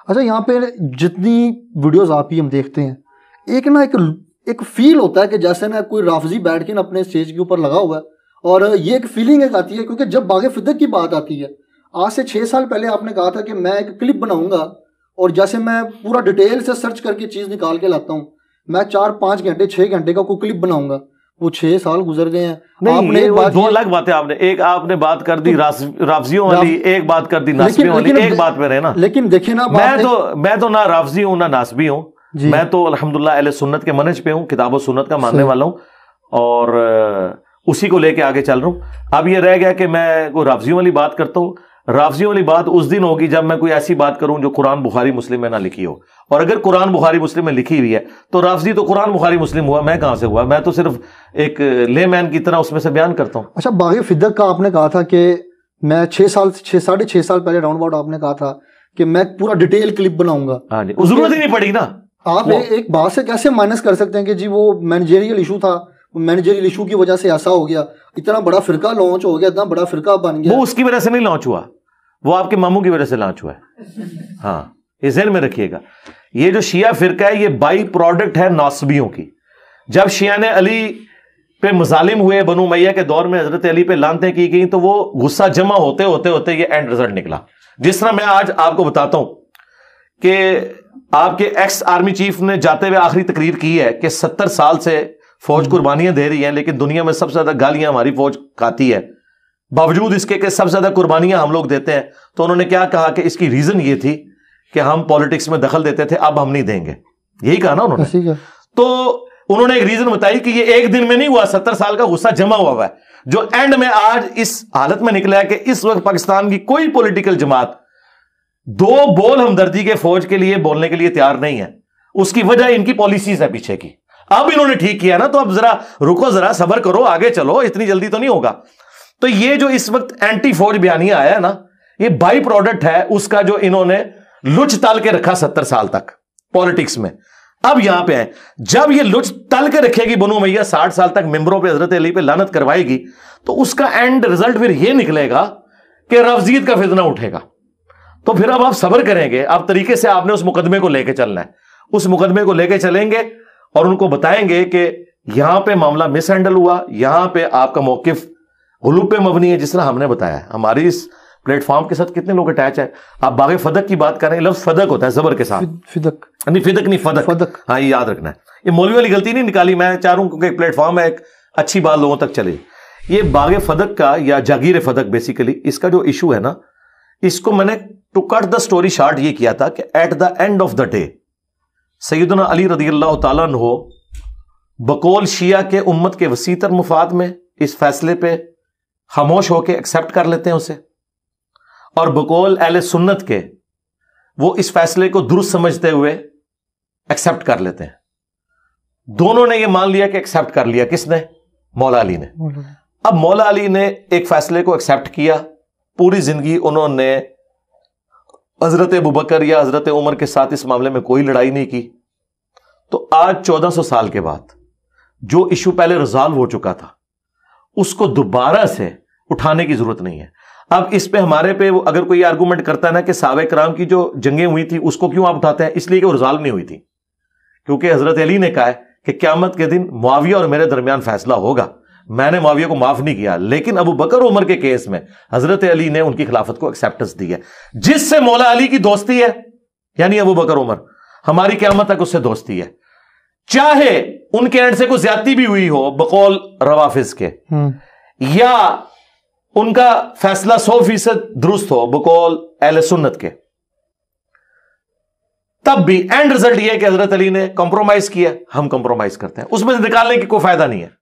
اچھا یہاں پہ جتنی ویڈیوز آپ ہی ہم دیکھتے ہیں ایک فیل ہوتا ہے کہ جیسے نا کوئی رافضی بیٹھ کے نا اپنے اسٹیج کے اوپر لگا ہوا ہے, اور یہ ایک فیلنگ ایک آتی ہے کیونکہ جب باغ فدق کی بات آتی ہے, آج سے 6 سال پہلے آپ نے کہا تھا کہ میں ایک کلپ بناؤں گا اور جیسے میں پورا ڈیٹیل سے سرچ کر کے چیز نکال کے لاتا ہوں, میں 4-5 گھنٹے 6 گھنٹے کا کوئی کلپ بناؤں گا. وہ 6 سال گزر گئے ہیں. دو الگ باتیں آپ نے بات کر دی رافضیوں والی, ایک بات کر دی ناسبیوں والی, ایک بات پہ رہے نا. لیکن دیکھیں نا, میں تو نہ رافضی ہوں نہ ناسبی ہوں, میں تو الحمدللہ اہل سنت کے منہج پہ ہوں, کتاب و سنت کا ماننے والا ہوں, اور اسی کو لے کے آگے چل رہا ہوں. اب یہ رہ گیا کہ میں کوئی رافضیوں والی بات کرتا ہوں. رافضیوں والی بات اس دن ہوگی جب میں کوئی ایسی بات کروں جو قرآن بخاری مسلم میں نہ لکھی ہو, اور اگر قرآن بخاری مسلم میں لکھی ہوئی ہے تو رافضی تو قرآن بخاری مسلم ہوا, میں کہاں سے ہوا؟ میں تو صرف ایک لے مین کی طرح اس میں سے بیان کرتا ہوں. اچھا باغ فدق کا آپ نے کہا تھا کہ میں 6 سال پہلے راؤنڈ اباؤٹ آپ نے کہا تھا کہ میں پورا ڈیٹیل کلپ بناؤں گا. ہاں جی, ضرورت ہی نہیں پڑی نا. آپ ایک بات سے کیسے مائنس کر سکتے ہیں کہ جی وہ مینیجریل ایشو تھا, مینیجریل ایشو کی وجہ سے ایسا ہو گیا, اتنا بڑا فرقہ لانچ ہو گیا, اتنا بڑا فرقہ بن گیا. وہ اس کی وجہ سے نہیں لانچ ہوا, وہ آپ کے ماموں کی وجہ سے لانچ ہوا ہے. ہاں یہ ذہن میں رکھیے گا, یہ جو شیعہ فرقہ ہے یہ بائی پروڈکٹ ہے ناصبیوں کی. جب شیعہ نے علی پہ مظالم ہوئے بنو امیہ کے دور میں, حضرت علی پہ لعنتیں کی گئیں, تو وہ غصہ جمع ہوتے ہوتے یہ اینڈ رزلٹ نکلا. جس طرح میں آج آپ کو بتاتا ہوں کہ آپ کے ایکس آرمی چیف نے جاتے ہوئے آخری تقریر کی ہے کہ 70 سال سے فوج قربانیاں دے رہی ہیں, لیکن دنیا میں سب سے زیادہ گالیاں ہماری فوج کھاتی ہے, باوجود اس کے کہ سب سے زیادہ قربانیاں ہم لوگ دیتے ہیں. تو انہوں نے کیا کہا کہ اس کی ریزن یہ تھی کہ ہم پالیٹکس میں دخل دیتے تھے, اب ہم نہیں دیں گے. یہی کہا نا انہوں نے. تو انہوں نے ایک ریزن بتائی کہ یہ ایک دن میں نہیں ہوا, 70 سال کا غصہ جمع ہوا ہے, جو اینڈ میں آج اس حالت میں نکلا ہے کہ اس وقت پاکستان کی کوئی پولیٹیکل جماعت 2 بول ہمدردی کے فوج کے لیے بولنے کے لیے تیار نہیں ہے. اس کی وجہ ان کی پالیسیز ہے پیچھے کی. اب انہوں نے ٹھیک کیا نا, تو اب ذرا رکو, ذرا صبر کرو, آگے چلو, اتنی جلدی تو نہیں ہوگا. تو یہ جو اس وقت اینٹی فوج بیانیہ آیا ہے نا, یہ بائی پروڈکٹ ہے اس کا جو انہوں نے لچ تل کے رکھا 70 سال تک پالیٹکس میں. اب یہاں پہ ہے, جب یہ لچ تل کے رکھے گی بنو امیہ 60 سال تک ممبروں پہ حضرت علی پہ لعنت کروائے گی, تو اس کا اینڈ رزلٹ پھر یہ نکلے گا کہ رافضیت کا فتنہ اٹھے گا. تو پھر اب آپ صبر کریں گے, آپ طریقے سے آپ نے اس مقدمے کو لے کے چلنا ہے. اس مقدمے کو لے کے چلیں گے اور ان کو بتائیں گے کہ یہاں پہ معاملہ مس ہینڈل ہوا, یہاں پہ آپ کا موقف غلوب پہ مبنی ہے, جس طرح ہم نے بتایا. ہماری اس پلیٹ فارم کے ساتھ کتنے لوگ اٹیچ ہیں. آپ باغ فدق کی بات کریں, لفظ فدق ہوتا ہے زبر کے ساتھ, فدق, ہاں یہ یاد رکھنا ہے. یہ مولوی والی غلطی نہیں نکالی, میں چاہ رہا ہوں کیونکہ ایک پلیٹ فارم ہے, ایک اچھی بات لوگوں تک چلے. یہ باغ فدق کا یا جاگیر فدق بیسیکلی اس کا جو ایشو ہے نا, اس کو میں نے to cut the story short یہ کیا تھا کہ at the end of the day سیدنا علی رضی اللہ تعالیٰ عنہ بقول شیعہ کے امت کے وسیع تر مفاد میں اس فیصلے پہ خاموش ہو کے ایکسپٹ کر لیتے ہیں اسے, اور بقول اہل سنت کے وہ اس فیصلے کو درست سمجھتے ہوئے ایکسپٹ کر لیتے ہیں. دونوں نے یہ مان لیا کہ ایکسپٹ کر لیا. کس نے؟ مولا علی نے. اب مولا علی نے ایک فیصلے کو ایکسپٹ کیا, پوری زندگی انہوں نے حضرت ابوبکر یا حضرت عمر کے ساتھ اس معاملے میں کوئی لڑائی نہیں کی. تو آج 1400 سال کے بعد جو ایشو پہلے ریزالو ہو چکا تھا اس کو دوبارہ سے اٹھانے کی ضرورت نہیں ہے. اب اس پہ ہمارے پہ اگر کوئی آرگومنٹ کرتا ہے نا کہ صحابہ کرام کی جو جنگیں ہوئی تھی اس کو کیوں آپ اٹھاتے ہیں, اس لیے کہ وہ ریزالو نہیں ہوئی تھی, کیونکہ حضرت علی نے کہا ہے کہ قیامت کے دن معاویہ اور میرے درمیان فیصلہ ہوگا. میں نے معاویہ کو معاف نہیں کیا, لیکن ابو بکر عمر کے کیس میں حضرت علی نے ان کی خلافت کو ایکسیپٹنس دی ہے. جس سے مولا علی کی دوستی ہے یعنی ابو بکر عمر, ہماری قیامت تک اس سے دوستی ہے, چاہے ان کے اینڈ سے کوئی زیادتی بھی ہوئی ہو بقول روافظ کے, یا ان کا فیصلہ 100% درست ہو بقول اہل سنت کے, تب بھی اینڈ رزلٹ یہ ہے کہ حضرت علی نے کمپرومائز کیا, ہم کمپرومائز کرتے ہیں, اس میں سے نکالنے کی کوئی فائدہ نہیں ہے.